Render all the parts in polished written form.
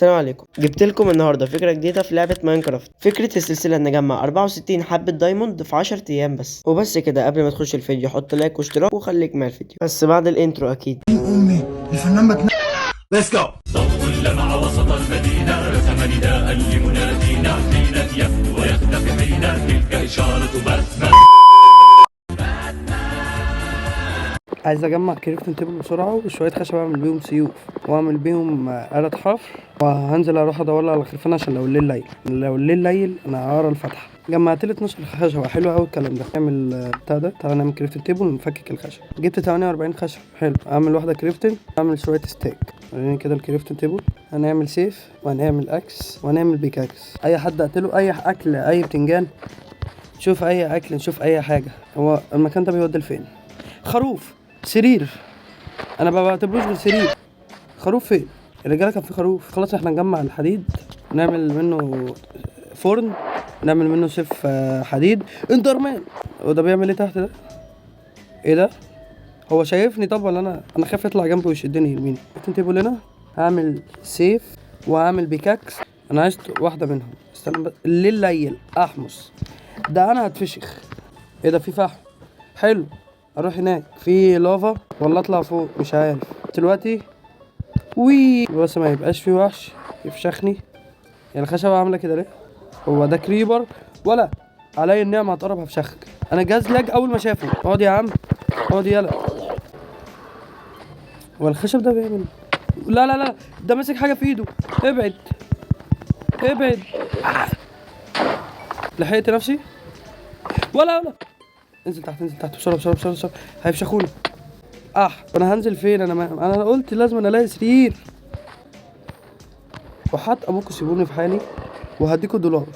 السلام عليكم. جبت لكم النهارده فكره جديده في لعبه ماينكرافت. فكره السلسله ان نجمع 64 حبه دايموند في 10 ايام بس. وبس كده. قبل ما تخش الفيديو حط لايك واشتراك وخليك مع الفيديو، بس بعد الانترو اكيد. امي الفنان بتنام. Let's go. ضوء لمع وسط المدينة رسم نداء لمنادينا حين يبدو ويختفي حين تلك إشارة باتمان. عايز اجمع كريفتن تيبل بسرعه وشويه خشب اعمل بيهم سيوف واعمل بيهم آلة حفر، وهنزل اروح ادور على خرفان عشان لو الليل ليل انا هقرا الفتحه. جمعت لي 12 خشبه، حلو قوي الكلام ده. نعمل بتاع ده، تعالى نعمل كريفتن تيبل ونفكك الخشب. جبت 48 خشب، حلو. اعمل واحده كريفتن، اعمل شويه ستيك. وريني كده الكريفتن تيبل. هنعمل سيف وهنعمل اكس وهنعمل بيكاكس. اي حد اقتله، اي اكل، اي بتنجان، نشوف اي اكل، نشوف اي حاجه. هو المكان ده بيودي لفين؟ خروف، سرير، انا ما بعتبروش غير سرير. خروف فين؟ الرجاله كان في خروف. خلاص احنا نجمع الحديد نعمل منه فرن، نعمل منه سيف حديد. اندرمان وده بيعمل ايه تحت ده؟ ايه ده؟ هو شايفني طب ولا انا خايف يطلع جنبي ويشدني يرميني. انتبهوا لنا. هعمل سيف وهعمل بيكاكس. انا عايز واحده منهم. استنى بس. الليل ليل احمس ده انا هتفشخ. ايه ده؟ في فحم، حلو. اروح هناك في لافا ولا اطلع فوق؟ مش عارف دلوقتي. بس ما يبقاش في وحش يفشخني. يعني الخشبه عامله كده ليه؟ هو ده كريبر ولا علي النعمه هتقرب هفشخك. انا جاز لاج اول ما شافه. اقعد يا عم، اقعد يلا. هو الخشب ده بيعمل؟ لا لا لا، ده ماسك حاجه في ايده. ابعد ابعد. لحقت نفسي ولا انزل تحت، انزل تحت بسرعه بسرعه بسرعه بسرعه، هيفشخوني. انا هنزل فين؟ انا قلت لازم الاقي سرير. وحط ابوكوا سيبوني في حالي وهديكوا $.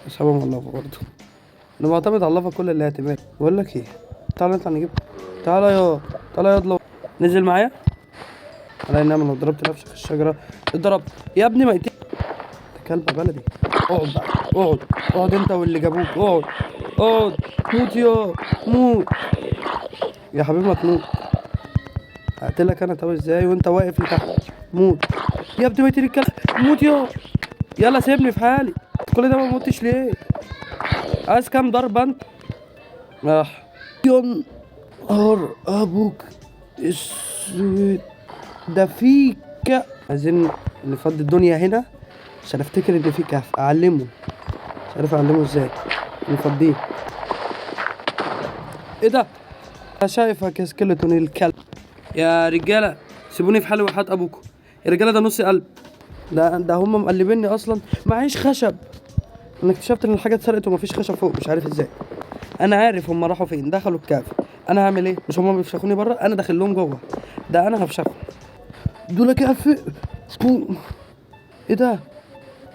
اسحبهم على اللافا برضه. انا معتمد على اللافا كل الاعتماد. بقول لك ايه، تعالى نطلع نجيب. تعالى يا اضلو. نزل معايا. على النعمة لو ضربت نفسك في الشجره اضرب يا ابني. ما انت كلبه بلدي. اقعد بقى، اقعد انت واللي جابوك. اقعد موت يا موت يا حبيبي، ما تموت. هقتلك انا. طب ازاي وانت واقف لتحت؟ موت يا ابني، ما الكلب. موت يلا سيبني في حالي. كل ده ما موتش ليه؟ عايز كام ضربه انت؟ يا نهار ابوك اسود، ده في عايزين نفضي الدنيا هنا عشان افتكر ان في كهف اعلمه. مش عارف اعلمه ازاي نفضيه. ايه ده؟ انا شايفك يا سكيلتون الكلب. يا رجاله سيبوني في حالي وحياة ابوكم. يا رجاله ده نص قلب. ده هم مقلبيني اصلا. معيش خشب. انا اكتشفت ان الحاجه اتسرقت ومفيش خشب فوق. مش عارف ازاي. انا عارف هم راحوا فين. دخلوا الكهف. انا هعمل ايه؟ مش هم بيفشخوني بره؟ انا داخل لهم جوه. ده انا هفشخهم. دول كهف. ايه ده؟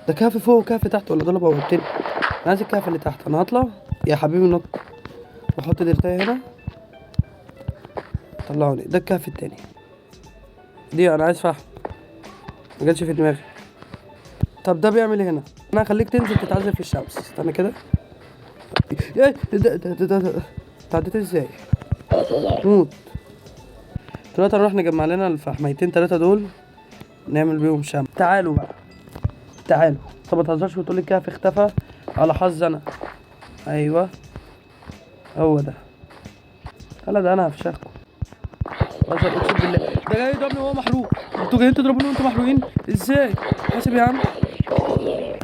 ده كهف فوق وكهف تحت ولا دول بوابتين؟ انا عايز الكهف اللي تحت. انا هطلع يا حبيبي نط واحط ديرتايه هنا. طلعوني. ده الكهف التاني. دي انا عايز فحم، ما جاتش في دماغي. طب ده بيعمل ايه هنا؟ انا هخليك تنزل تتعذب في الشمس. استنى كده. ايه ده تعديت ازاي؟ موت. دلوقتي هنروح نجمع لنا الفحميتين 3 دول نعمل بيهم شمع. تعالوا بقى، تعالوا. طب ما تهزرش وتقول لي الكهف اختفى. على حظ انا. ايوه هو ده. هلا ده انا هفشخكم. بس اقسم بالله ده جاي يضربني وهو محروق. انتوا جايين تضربوني وانتوا محروقين ازاي؟ حاسب يا عم.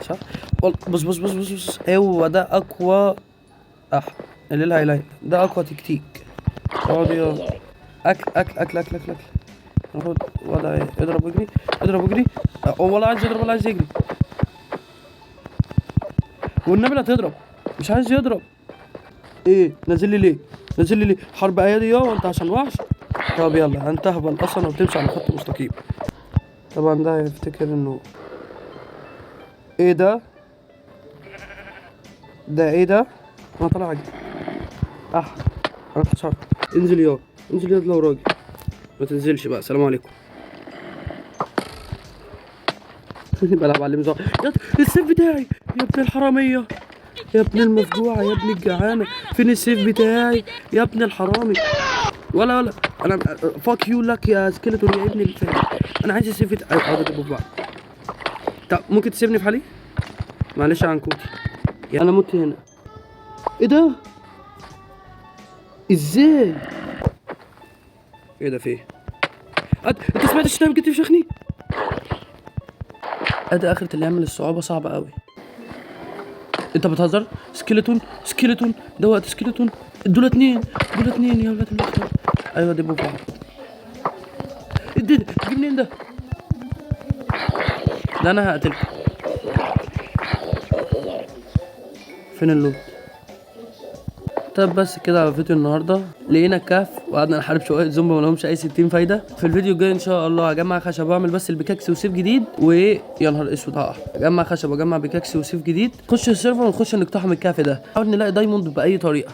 صح. بص هو ده اقوى. الليل هيليل. ده اقوى تكتيك. اقعد يا اكل. ناخد وضع ايه؟ اضرب واجري. والله عايز يضرب ولا عايز يجري. والنبي لا تضرب. مش عايز يضرب. ايه نازل لي ليه؟ حرب ايادي يا وانت عشان وحش. طب يلا انت هبل اصلا وبتمشي على خط مستقيم. طبعا ده هيفتكر انه ايه ده ايه ده. انا طالع اجري. انا اتحشرت. انزل يا لو راجل. ما تنزلش بقى. سلام عليكم. بلعب على المزاح. السيف بتاعي يا ابن الحراميه، يا ابن المفجوعه، يا ابن الجعانه. فين السيف بتاعي يا ابن الحرامي؟ ولا انا فاك يو لك يا سكيلتون يا ابن الفهم. انا عايز السيف اقعد ادبوا في بعض. طب ممكن تسيبني في حالي؟ معلش يا عنكوتي. يعني انا مت هنا. ايه ده؟ ازاي؟ ايه ده؟ في ايه؟ انت سمعت الشتايم كنت بتفشخني؟ ادي اخرة اللي يعمل الصعوبة صعبة قوي. انت بتهزر؟ سكيلتون ده وقت سكيلتون. دول اتنين يا ولاد الاخوة. ايوه دبوا في بعض. ده منين ده؟ ده انا هقتلك. فين اللوت؟ طب بس كده على فيديو النهارده. لقينا الكهف وقعدنا نحارب شويه زومبي ما لهمش اي 60 فايده. في الفيديو الجاي ان شاء الله هجمع خشب واعمل بس البيكاكس وسيف جديد. وايه يا نهار اسود هجمع خشب واجمع بيكاكس وسيف جديد. نخش السيرفر ونخش نقتحم الكهف ده. نحاول نلاقي دايموند باي طريقه.